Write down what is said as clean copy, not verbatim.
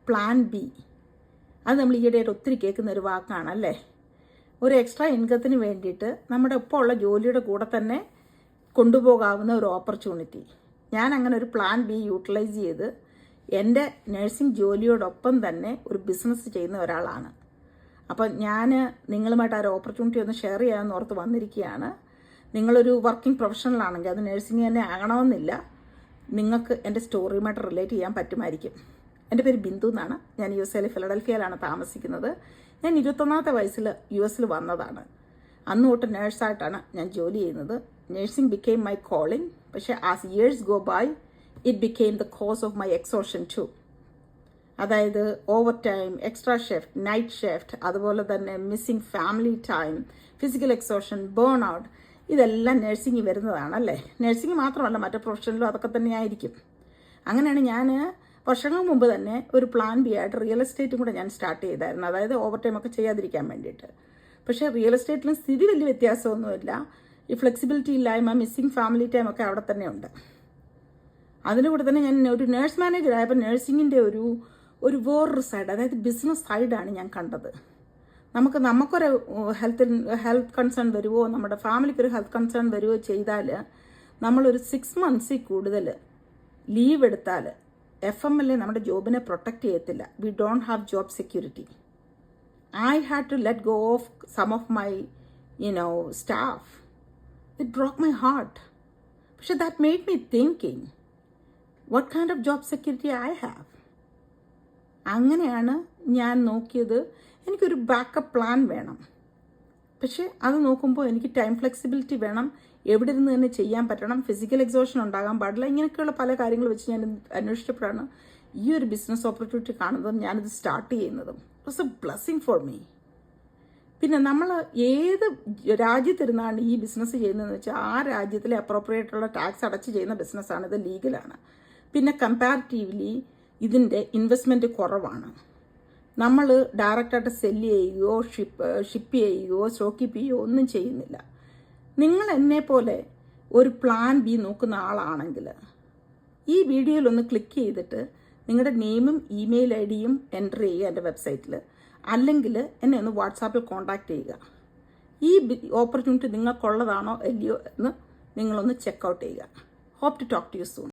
Plan B. അത് നമ്മൾ ഈയിടെയായിട്ട് ഒത്തിരി കേൾക്കുന്ന ഒരു വാക്കാണല്ലേ. ഒരു എക്സ്ട്രാ ഇൻകത്തിന് വേണ്ടിയിട്ട് നമ്മുടെ ഇപ്പോൾ ഉള്ള ജോലിയുടെ കൂടെ തന്നെ കൊണ്ടുപോകാവുന്ന ഒരു ഓപ്പർച്യൂണിറ്റി. ഞാൻ അങ്ങനെ ഒരു പ്ലാൻ ബി യൂട്ടിലൈസ് ചെയ്ത് എൻ്റെ നഴ്സിംഗ് ജോലിയോടൊപ്പം തന്നെ ഒരു ബിസിനസ് ചെയ്യുന്ന ഒരാളാണ്. അപ്പം ഞാൻ നിങ്ങളുമായിട്ട് ആ ഒരു ഓപ്പർച്യൂണിറ്റി ഒന്ന് ഷെയർ ചെയ്യാമെന്ന് ഓർത്ത് വന്നിരിക്കുകയാണ്. നിങ്ങളൊരു വർക്കിംഗ് പ്രൊഫഷണലാണെങ്കിൽ അത് നഴ്സിംഗ് തന്നെ ആകണമെന്നില്ല, നിങ്ങൾക്ക് എൻ്റെ സ്റ്റോറിയുമായിട്ട് റിലേറ്റ് ചെയ്യാൻ പറ്റുമായിരിക്കും. എൻ്റെ പേര് ബിന്ദു എന്നാണ്. ഞാൻ USA ഫിലഡൽഫിയയിലാണ് താമസിക്കുന്നത്. ഞാൻ 21ാമത്തെ വയസ്സിൽ US വന്നതാണ്. അന്ന് തൊട്ട് നേഴ്സായിട്ടാണ് ഞാൻ ജോലി ചെയ്യുന്നത്. Nursing became my calling. പക്ഷേ as years go by it became the cause of my exhaustion too. അതായത് overtime, extra shift, night shift, അതുപോലെ തന്നെ missing family time, physical exhaustion, burn out, ഇതെല്ലാം നഴ്സിംഗിൽ വരുന്നതാണല്ലേ. നഴ്സിംഗ് മാത്രമല്ല, മറ്റു പ്രൊഫഷനിലും അതൊക്കെ തന്നെയായിരിക്കും. അങ്ങനെയാണ് ഞാൻ വർഷങ്ങൾക്ക് മുമ്പ് തന്നെ ഒരു പ്ലാൻ ബി ആയിട്ട് റിയൽ എസ്റ്റേറ്റും കൂടെ ഞാൻ സ്റ്റാർട്ട് ചെയ്തായിരുന്നു. അതായത് ഓവർ ടൈം ഒക്കെ ചെയ്യാതിരിക്കാൻ വേണ്ടിയിട്ട്. പക്ഷേ റിയൽ എസ്റ്റേറ്റിലും സ്ഥിതി വലിയ വ്യത്യാസമൊന്നുമില്ല. ഈ ഫ്ലെക്സിബിലിറ്റി ഇല്ലായ്മ, മിസ്സിംഗ് ഫാമിലി ടൈം ഒക്കെ അവിടെ തന്നെ ഉണ്ട്. അതിൻ്റെ കൂടെ തന്നെ ഞാൻ ഒരു നേഴ്സ് മാനേജർ ആയപ്പോൾ നഴ്സിംഗിൻ്റെ ഒരു വേറൊരു സൈഡ്, അതായത് ബിസിനസ് സൈഡാണ് ഞാൻ കണ്ടത്. നമുക്കൊരു ഹെൽത്ത് കൺസേൺ വരുമോ, നമ്മുടെ ഫാമിലിക്കൊരു ഹെൽത്ത് കൺസേൺ വരുമോ ചെയ്താൽ നമ്മളൊരു 6 months കൂടുതൽ ലീവ് എടുത്താൽ FMLA നമ്മുടെ ജോബിനെ പ്രൊട്ടക്റ്റ് ചെയ്യത്തില്ല. We don't have job security. I had to let go of some of my staff. It broke my heart. പക്ഷെ that made me thinking what kind of job security I have. അങ്ങനെയാണ് ഞാൻ നോക്കിയത്. എനിക്കൊരു backup plan വേണം. പക്ഷേ അത് നോക്കുമ്പോൾ എനിക്ക് ടൈം ഫ്ലെക്സിബിലിറ്റി വേണം, എവിടെ നിന്ന് തന്നെ ചെയ്യാൻ പറ്റണം, ഫിസിക്കൽ എക്സോഷൻ ഉണ്ടാകാൻ പാടില്ല. ഇങ്ങനെയൊക്കെയുള്ള പല കാര്യങ്ങൾ വെച്ച് ഞാൻ അന്വേഷിച്ചപ്പോഴാണ് ഈ ഒരു ബിസിനസ് ഓപ്പർച്യൂണിറ്റി കാണുന്നതും ഞാനിത് സ്റ്റാർട്ട് ചെയ്യുന്നതും. It was A blessing for me. പിന്നെ നമ്മൾ ഏത് രാജ്യത്തിരുന്നാണ് ഈ ബിസിനസ് ചെയ്യുന്നതെന്ന് വെച്ചാൽ ആ രാജ്യത്തിലെ അപ്രോപ്രിയേറ്റുള്ള ടാക്സ് അടച്ച് ചെയ്യുന്ന ബിസിനസ്സാണ്. ഇത് ലീഗലാണ്. പിന്നെ കമ്പാരിറ്റീവ്ലി ഇതിൻ്റെ ഇൻവെസ്റ്റ്മെൻറ്റ് കുറവാണ്. നമ്മൾ ഡയറക്റ്റായിട്ട് സെല്ല് ചെയ്യുകയോ ഷിപ്പ് ചെയ്യുകയോ സ്റ്റോക്ക് കീപ്പ് ചെയ്യുകയോ ഒന്നും ചെയ്യുന്നില്ല. നിങ്ങൾ എന്നെ പോലെ ഒരു പ്ലാൻ ബി നോക്കുന്ന ആളാണെങ്കിൽ ഈ വീഡിയോയിലൊന്ന് ക്ലിക്ക് ചെയ്തിട്ട് നിങ്ങളുടെ നെയിമും ഇമെയിൽ IDയും എൻ്റർ ചെയ്യുക എൻ്റെ വെബ്സൈറ്റിൽ. അല്ലെങ്കിൽ എന്നെ ഒന്ന് വാട്സാപ്പിൽ കോൺടാക്റ്റ് ചെയ്യുക. ഈ ഓപ്പർച്യൂണിറ്റി നിങ്ങൾക്കുള്ളതാണോ അല്ലയോ എന്ന് നിങ്ങളൊന്ന് ചെക്കൗട്ട് ചെയ്യുക. Hope to talk to you soon.